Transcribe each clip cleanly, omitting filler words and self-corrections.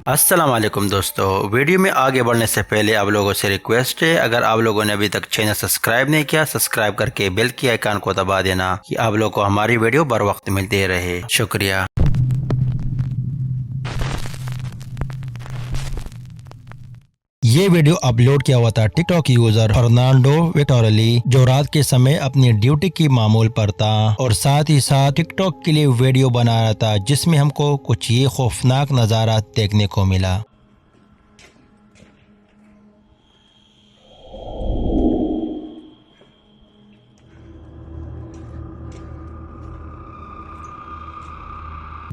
अस्सलाम वालेकुम दोस्तों। वीडियो में आगे बढ़ने से पहले आप लोगों से रिक्वेस्ट है, अगर आप लोगों ने अभी तक चैनल सब्सक्राइब नहीं किया, सब्सक्राइब करके बेल की आइकन को दबा देना कि आप लोगों को हमारी वीडियो बर वक्त मिलते रहे। शुक्रिया। ये वीडियो अपलोड किया हुआ था टिकटॉक यूजर फर्नांडो विक्टोरली, जो रात के समय अपनी ड्यूटी की मामूल पर था और साथ ही साथ टिकटॉक के लिए वीडियो बना रहा था, जिसमें हमको कुछ ये खौफनाक नज़ारा देखने को मिला।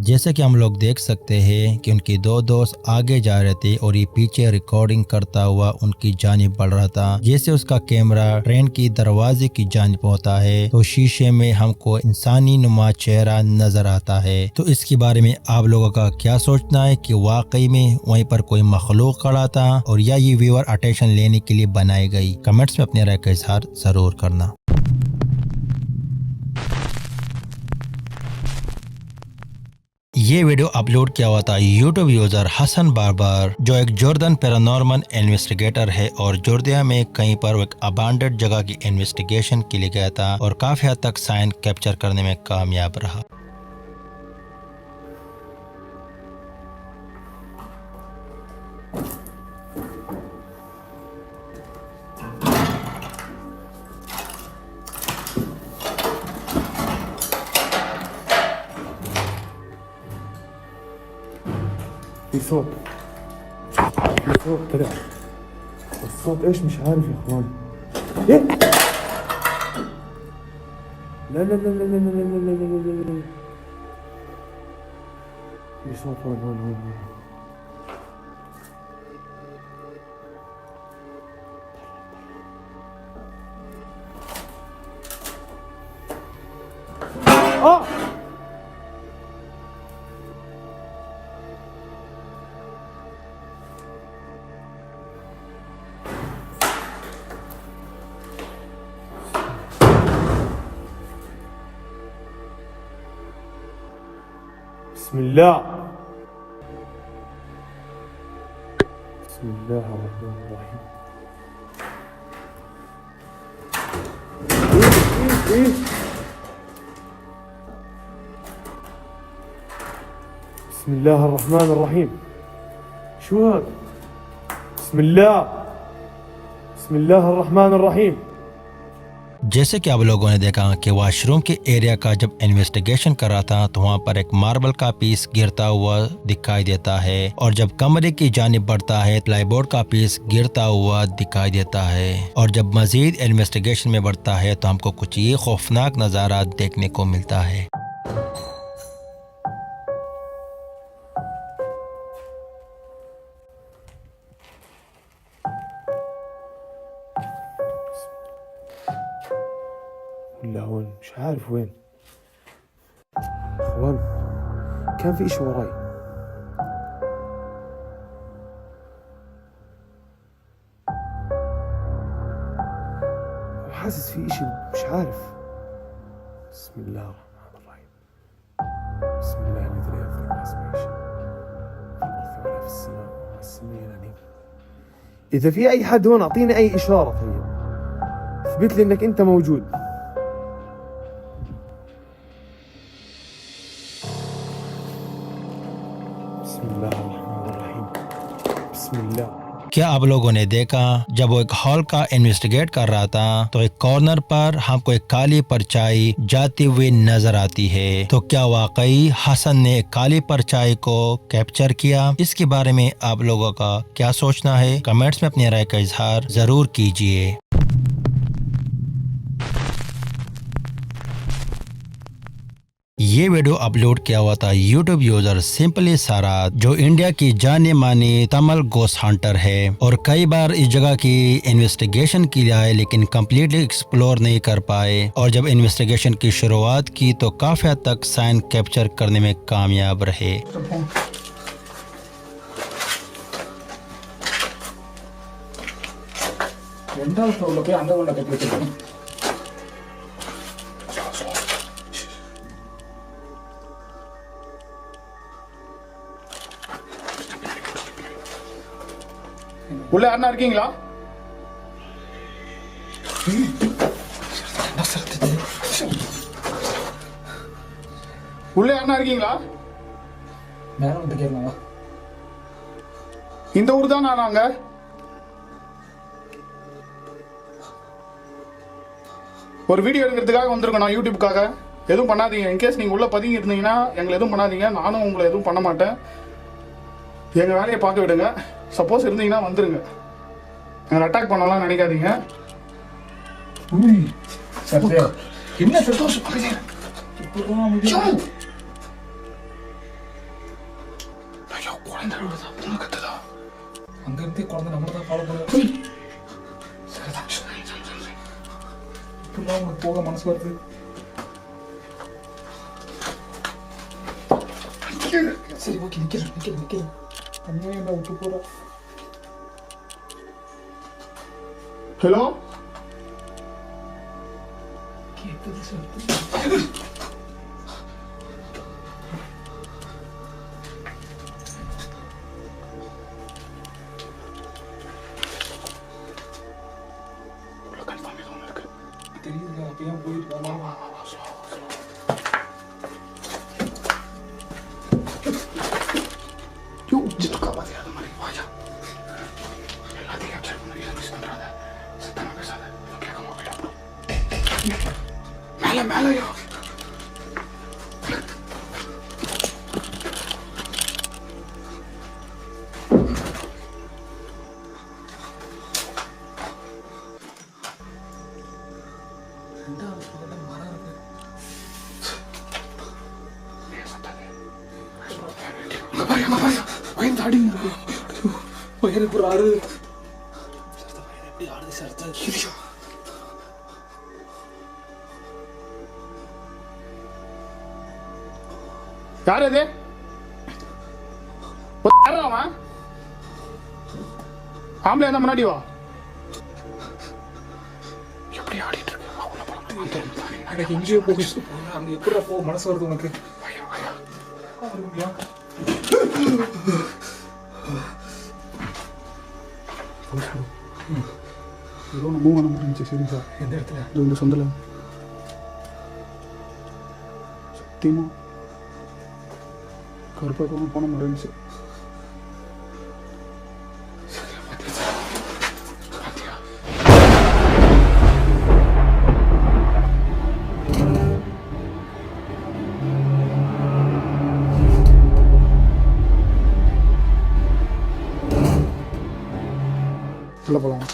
जैसे कि हम लोग देख सकते हैं कि उनके दो दोस्त आगे जा रहे थे और ये पीछे रिकॉर्डिंग करता हुआ उनकी जानिब बढ़ रहा था। जैसे उसका कैमरा ट्रेन की दरवाजे की जानिब होता है तो शीशे में हमको इंसानी नुमा चेहरा नजर आता है। तो इसके बारे में आप लोगों का क्या सोचना है कि वाकई में वहीं पर कोई मखलूक खड़ा था और या ये व्यूअर अटेंशन लेने के लिए बनाई गई? कमेंट्स में अपने राय का इजहार जरूर करना। ये वीडियो अपलोड किया हुआ था यूट्यूब यूजर हसन बाबर, जो एक जॉर्डन पैरानॉर्मल इन्वेस्टिगेटर है और जॉर्जिया में कहीं पर एक अबांडेड जगह की इन्वेस्टिगेशन के लिए गया था और काफी हद तक साइन कैप्चर करने में कामयाब रहा। في صوت طلع. الصوت ايش مش عارف يا اخوان. إيه؟ لا لا لا لا لا لا لا لا لا لا لا. في صوت هون. بسم الله الرحمن الرحيم. إيه بسم الله الرحمن الرحيم. شو هذا؟ بسم الله الرحمن الرحيم. जैसे कि आप लोगों ने देखा कि वॉशरूम के एरिया का जब इन्वेस्टिगेशन कर रहा था तो वहाँ पर एक मार्बल का पीस गिरता हुआ दिखाई देता है और जब कमरे की जानिब बढ़ता है प्लाईबोर्ड का पीस गिरता हुआ दिखाई देता है और जब मजीद इन्वेस्टिगेशन में बढ़ता है तो हमको कुछ ये खौफनाक नज़ारा देखने को मिलता है। ولا هون مش عارف وين. اخوان كان في اشي وراي. حاسس في اشي مش عارف. بسم الله الرحمن الرحيم. بسم الله الذي لا يضر مع اسمه شيء في الارض ولا في السماء وهو السميع العليم. اذا في اي حد هون اعطيني اي اشارة. طيب اثبت لي انك انت موجود. क्या आप लोगों ने देखा जब वो एक हॉल का इन्वेस्टिगेट कर रहा था तो एक कॉर्नर पर हमको एक काली परछाई जाती हुई नजर आती है? तो क्या वाकई हसन ने काली परछाई को कैप्चर किया? इसके बारे में आप लोगों का क्या सोचना है? कमेंट्स में अपनी राय का इजहार जरूर कीजिए। ये वीडियो अपलोड किया हुआ था यूट्यूब यूजर सिंपली सारा, जो इंडिया की जाने मानी तमिल गोस्ट हंटर है और कई बार इस जगह की इन्वेस्टिगेशन की जाए लेकिन कम्प्लीटली एक्सप्लोर नहीं कर पाए और जब इन्वेस्टिगेशन की शुरुआत की तो काफी हद तक साइन कैप्चर करने में कामयाब रहे। உள்ள யாருன்னா இருக்கீங்களா? உள்ள யாருன்னா இருக்கீங்களா? மேல வந்து கேட்கலாமா? இந்த ஊர் தான் நாங்க. ஒரு வீடியோ எடுக்கிறதுக்காக வந்திருக்கோம் நான் யூடியூப்காக. எதுவும் பண்ணாதீங்க. இன்கேஸ் நீங்கள் உள்ளே பதுங்கி இருந்தீங்கன்னா எங்களை எதுவும் பண்ணாதீங்க. நானும் உங்களை எதுவும் பண்ண மாட்டேன். எங்கள் வேலையை பார்க்க விடுங்க. சப்போஸ் இருந்தீங்கன்னா வந்துருங்க. எங்களை அட்டாக் பண்ணலாம் நினைக்காதீங்க. என்ன சந்தோஷம் குழந்தை கத்துதா? அங்க இருந்தே குழந்தை நம்மள தான் ஃபாலோ பண்ணுவோம். இப்படிலாம் உங்களுக்கு போக மனசு வருது. சரி ஓகே நிக்கிறேன். தனியாக என்ன விட்டு போற? ஹலோ கேட்குது சார். தெரியுதுங்க அப்ப ஏன் போயிட்டு வரலாம்? மேலையா எனக்கு ஒரு ஆறு யார் அது? அவன் ஆம்பளை என்ன முன்னாடி வா. எப்படி ஆடிட்டு இருக்கு? எனக்கு எங்கேயோ போக அங்க எப்படி போ மனசு வருது உனக்கு? மூவ் பண்ண முடிஞ்சு. சரி சார். எந்த இடத்துல? இந்த சொந்தல சத்தியமா கருப்பாக்கம் போன மாதிரி இருந்துச்சு. உள்ள போலாம்.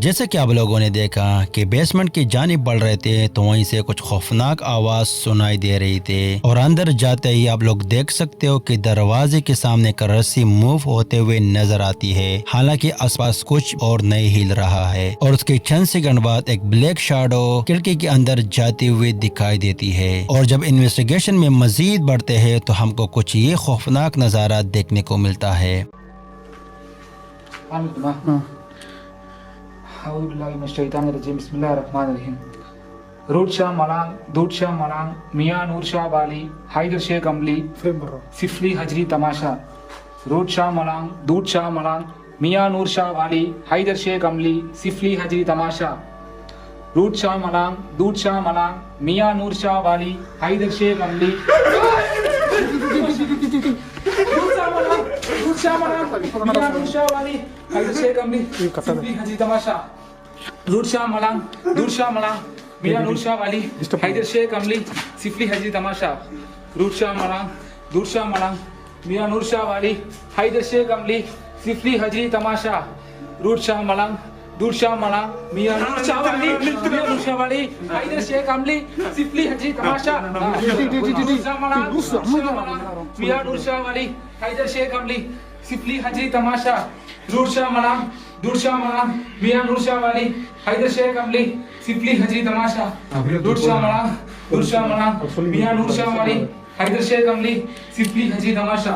जैसे कि आप लोगों ने देखा कि बेसमेंट की जानिब बढ़ रहे थे तो वहीं से कुछ खौफनाक आवाज सुनाई दे रही थी और अंदर जाते ही आप लोग देख सकते हो कि दरवाजे के सामने का रस्सी मूव होते हुए नजर आती है। हालांकि आसपास कुछ और नहीं हिल रहा है और उसके चंद सेकंड बाद एक ब्लैक शैडो खिड़की के अंदर जाती हुई दिखाई देती है। और जब इन्वेस्टिगेशन में मजीद बढ़ते हैं तो हमको कुछ ये खौफनाक नजारा देखने को मिलता है। रूट शाह मलांग, दूध शाह मलांग, मियाँ नूर शाह वाली, हैदर शेख अमली, सिफली हजरी तमाशा। रूट शाह मलांग, दूध शाह मलांग, मियाँ नूर शाह वाली, हैदर शेख अमली, सिफली हजरी तमाशा। रूट शाह मलांग, दूध शाह मलांग, मियाँ नूर शाह वाली, हैदर शेख अमली, तमाशा। रूट शाह मलांग, दूध शाह मलांग, मियाँ नूर शाह वाली, हैदर शेख अमली, सिफली हजरी तमाशा। रूट शाह मलांग, दूध शाह मलांग, मियाँ नूर शाह वाली, हैदर शेख अमली, सिफली हजरी तमाशा। रूट शाह मलांग, दूध शाह मलांग, मियाँ नूर शाह वाली, हैदर शेख अमली, सिफली हजरी तमाशा। रूट शाह मलांग, मियाँ नूर शाह वाली, हैदर शेख अमली, सिफली हजरी तमाशा। रूट शाह मलांग, दूध शाह मलांग, मियाँ नूर शाह वाली, हैदर शेख अमली, सिफली हजरी तमाशा। रूट शाह मलांग, दूध शाह मलांग, मियाँ नूर शाह वाली, हैदर शेख अमली, सिफली हजरी तमाशा।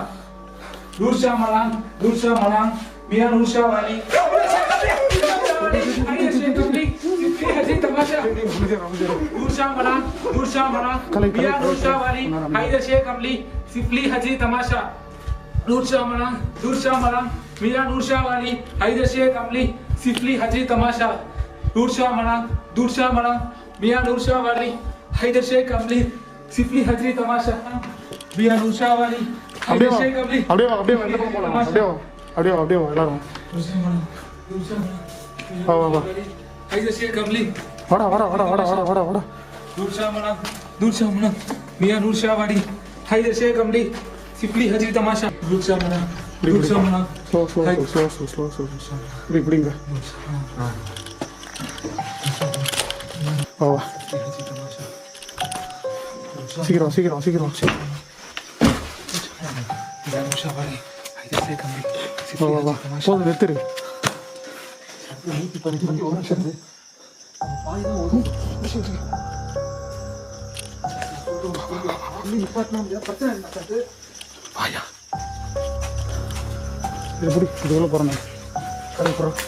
रूट शाह मलांग, दूध शाह मलांग, मियाँ नूर शाह वाली, हैदर शेख अमली, सिफली हजरी तमाशा। रूट शाह मलांग, दूध शाह मलांग, मियाँ नूर शाह वाली, हैदर शेख अमली, सिफली हजरी तमाशा। Nurshah Malang, Mia Nurshah Wali, Haider Sheikh Amli, Sifli Haji Tamasha. Nurshah Malang, Mia Nurshah Wali, Haider Sheikh Amli, Sifli Haji Tamasha. Mia Nurshah Wali, அப்படியே Haider வா Sheikh Amli. அப்படியே வா அப்படியே வா இந்த பக்கம் போலாம் அப்படியே வா எல்லாரும் Nurshah Malang, வா வா வா Haider Sheikh Amli. வாடா Nurshah Malang, Mia Nurshah Wali, Haider Sheikh Amli, Sifli Haji Tamasha. Nurshah Malang. Slow இப்படிங்க வா வா சீக்கிரம் வா வா வா போதும் நிறுத்துரு வாயா எப்படி இது உள்ள போறேன் கரெக்ட்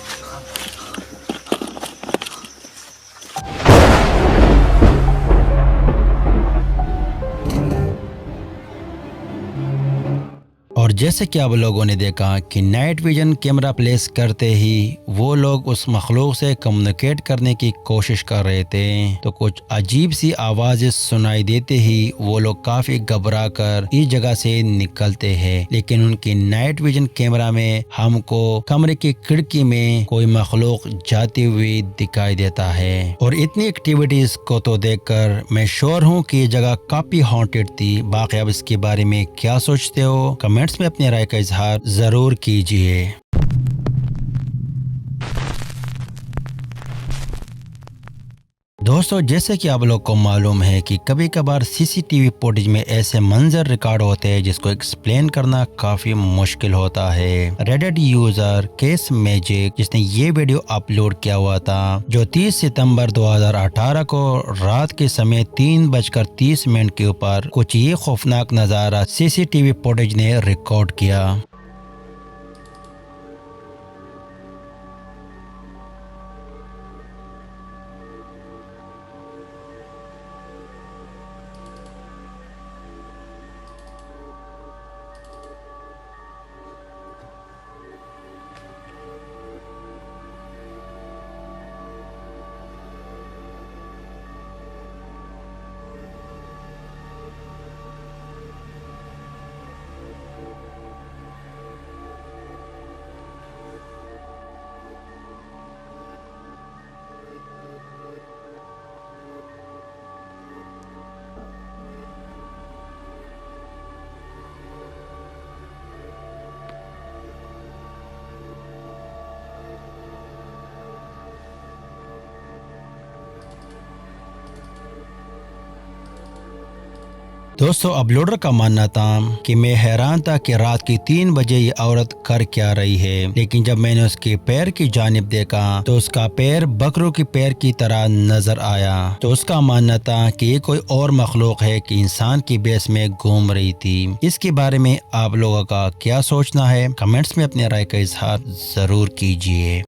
और जैसे कि आप लोगों ने देखा कि नाइट विजन कैमरा प्लेस करते ही वो लोग उस मखलूक से कम्युनिकेट करने की कोशिश कर रहे थे, तो कुछ अजीब सी आवाज़ें सुनाई देते ही वो लोग काफ़ी घबरा कर इस जगह से निकलते हैं। लेकिन उनकी नाइट विजन कैमरा में हमको कमरे की खिड़की में कोई मखलूक जाती हुई दिखाई देता है। और इतनी एक्टिविटीज़ को तो देखकर मैं श्योर हूँ कि ये जगह काफ़ी हॉन्टेड थी। बाकी आप इसके बारे में क्या सोचते हो, कमेंट्स में अपनी राय का इजहार जरूर कीजिए। दोस्तों, जैसे कि आप लोग को मालूम है कि कभी कभार सीसीटीवी फुटेज में ऐसे मंजर रिकॉर्ड होते हैं जिसको एक्सप्लेन करना काफी मुश्किल होता है। रेडिट यूजर केस मैजिक जिसने ये वीडियो अपलोड किया हुआ था, जो 30 सितंबर 2018 को रात के समय 3:30 के ऊपर कुछ ये खौफनाक नज़ारा सीसीटीवी फुटेज ने रिकॉर्ड किया। दोस्तों, अपलोडर का मानना था कि मैं हैरान था कि रात की 3 बजे ये औरत कर क्या रही है, लेकिन जब मैंने उसके पैर की जानिब देखा तो उसका पैर बकरों के पैर की तरह नजर आया। तो उसका मानना था कि ये कोई और मखलूक है कि इंसान की बेस में घूम रही थी। इसके बारे में आप लोगों का क्या सोचना है, कमेंट्स में अपनी राय का इजहार जरूर कीजिए।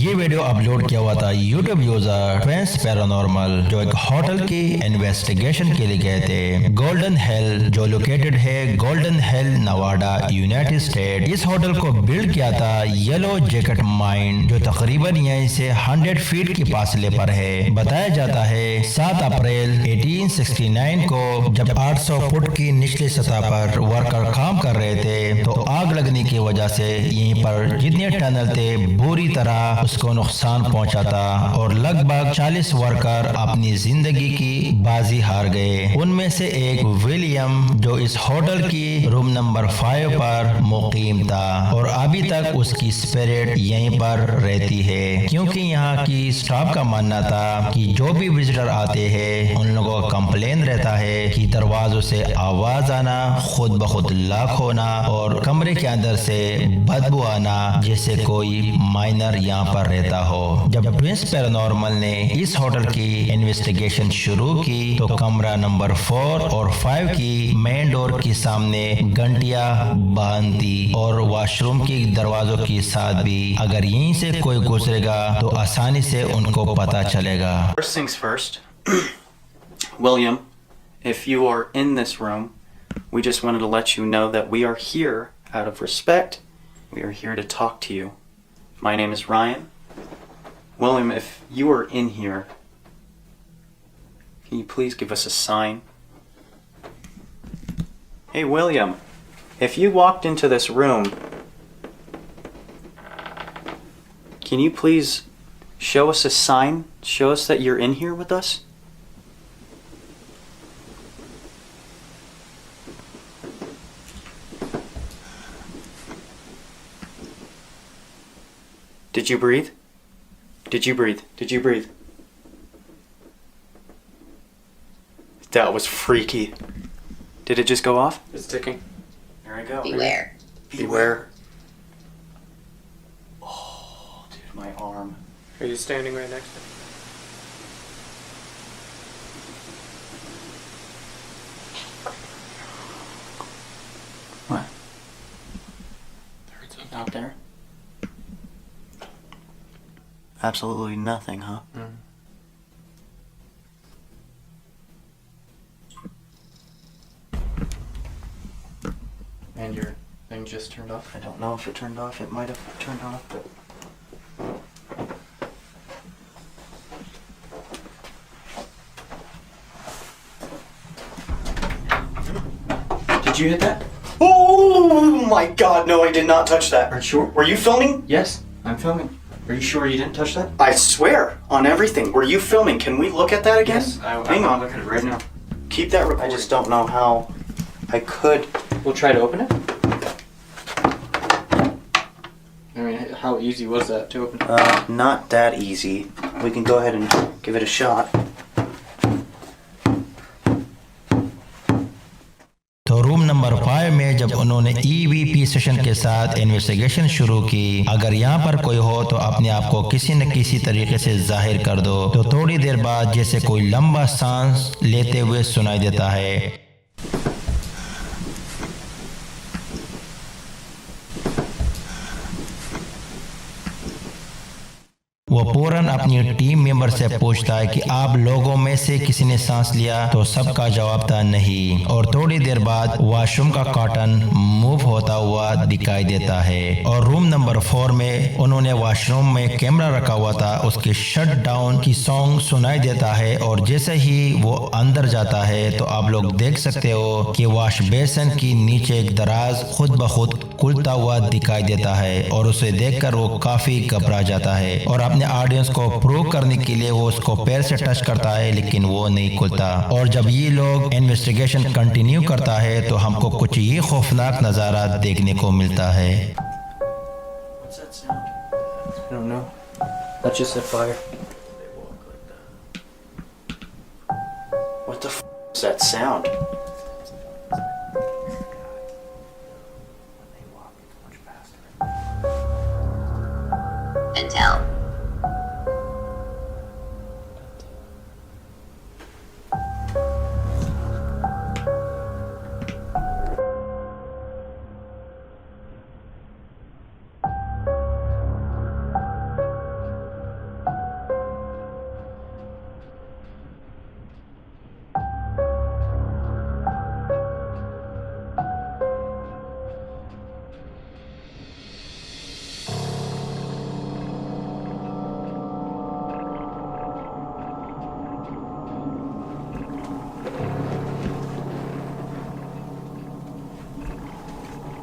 ये वीडियो अपलोड किया हुआ था यूट्यूब यूजर ट्वेंस पैरानॉर्मल, जो एक होटल की इन्वेस्टिगेशन के लिए गए थे गोल्डन हिल, जो लोकेटेड है गोल्डन हिल नवाडा, यूनाइटेड स्टेट। इस होटल को बिल्ड किया था येलो जैकेट माइन, जो तकरीबन यहीं से 100 फीट की फासले पर है। बताया जाता है 7 अप्रैल 1869 को जब 800 फुट की निचली सतह पर वर्कर काम कर रहे थे तो आग लगने की वजह से यहीं पर जितने टनल थे बुरी तरह उसको नुकसान पहुंचा था और लगभग 40 वर्कर अपनी जिंदगी की बाजी हार गए। उनमें से एक विलियम, जो इस होटल की रूम नंबर 5 पर मुकीम था और अभी तक उसकी स्पिरिट यहीं पर रहती है, क्योंकि यहाँ की स्टाफ का मानना था कि जो भी विजिटर आते हैं उन लोगों का कंप्लेन रहता है कि दरवाजों से आवाज आना, खुद ब खुद लॉक होना और कमरे के अंदर से बदबू आना जैसे कोई माइनर यहाँ पर रहता हो। जब ट्विंस पैरानॉर्मल ने इस होटल की इन्वेस्टिगेशन शुरू की तो कमरा नंबर 4 और 5 की मेन डोर के सामने घंटियां बंद थी और वॉशरूम के दरवाजों के साथ भी अगर यहीं से कोई गुजरेगा तो आसानी से उनको पता चलेगा। First things first, William, if you are in this room, we just wanted to let you know that we are here out of respect. We are here to talk to you. My name is Ryan. William, if you are in here, can you please give us a sign? Hey, William, if you walked into this room, can you please show us a sign? Show us that you're in here with us? Did you breathe? Did you breathe? Did you breathe? That was freaky. Did it just go off? It's ticking. There I go. Beware. Beware. Oh, dude, my arm. Are you standing right next to it? What? I heard something. Out there? Absolutely nothing, huh? Mm. And your thing just turned off? I don't know if it turned off. It might have turned off, but... Did you hit that? Oh my god, no, I did not touch that. Are you sure? Were you filming? Yes, I'm filming. Are you sure you didn't touch that? I swear on everything. Were you filming? Can we look at that again? Yes, Hang on. look at it right now. Keep that recording. I just don't know how I could. We'll try to open it. I mean, how easy was that to open? Not that easy. We can go ahead and give it a shot. तो room number 5 में जब उन्होंने EVP session के साथ investigation शुरू की, अगर यहाँ पर कोई हो तो अपने आप को किसी न किसी तरीके से जाहिर कर दो। तो थोड़ी देर बाद जैसे कोई लंबा सांस लेते हुए सुनाई देता है। वो पूरन अपनी टीम मेंबर से पूछता है कि आप लोगों में से किसी ने सांस लिया, तो सबका जवाब था नहीं। और थोड़ी देर बाद वॉशरूम का कर्टन मूव होता हुआ दिखाई देता है और रूम नंबर 4 में उन्होंने वॉशरूम में कैमरा रखा हुआ था, उसके शट डाउन की सॉन्ग सुनाई देता है। और जैसे ही वो अंदर जाता है तो आप लोग देख सकते हो कि वॉश बेसिन की नीचे एक दराज खुद ब खुद खुलता हुआ दिखाई देता है और उसे देखकर वो काफी घबरा जाता है और अपने ऑडियंस को प्रूव करने के लिए वो उसको पैर से टच करता है, लेकिन वो नहीं खुलता। और जब ये लोग इन्वेस्टिगेशन कंटिन्यू करता है तो हमको कुछ ये खौफनाक नज़ारा देखने को मिलता है। What's that sound? I don't know. That's just a fire. They walk like that. What the f is that sound? Intel.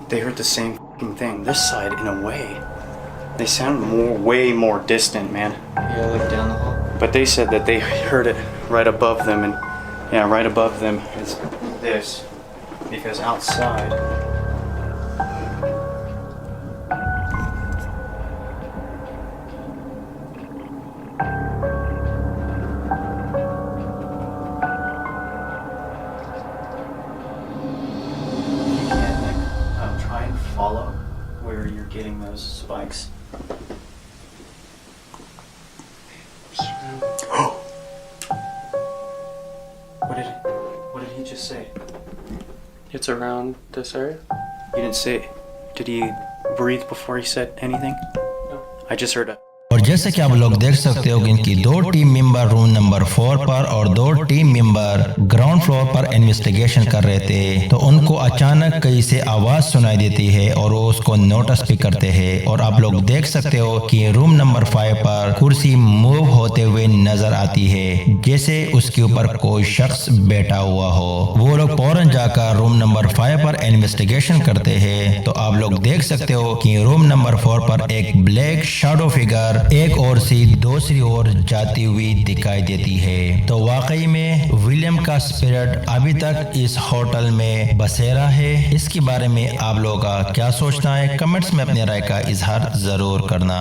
They heard the same f***ing thing. This side, in a way, they sound way more distant, man. Yeah, like down the hall. But they said that they heard it right above them, and yeah, right above them is this, because outside. Try and follow where you're getting those spikes. What did he just say? It's around this area? You didn't say. Did he breathe before he said anything? No. I just heard a. और जैसे कि आप लोग देख सकते हो कि इनकी 2 टीम मेंबर रूम नंबर 4 पर और 2 टीम मेंबर ग्राउंड फ्लोर पर इन्वेस्टिगेशन कर रहे थे, तो उनको अचानक कहीं से आवाज सुनाई देती है और वो उसको नोटिस भी करते हैं। और आप लोग देख सकते हो कि रूम नंबर 5 पर कुर्सी मूव होते हुए नजर आती है, जैसे उसके ऊपर कोई शख्स बैठा हुआ हो। वो लोग फौरन जाकर रूम नंबर 5 पर इन्वेस्टिगेशन करते हैं, तो आप लोग देख सकते हो कि रूम नंबर 4 पर एक ब्लैक शैडो फिगर एक ओर से दूसरी ओर जाती हुई दिखाई देती है। तो वाकई में विलियम का स्पिरिट अभी तक इस होटल में बसेरा है। इसके बारे में आप लोगों का क्या सोचना है, कमेंट्स में अपनी राय का इजहार जरूर करना।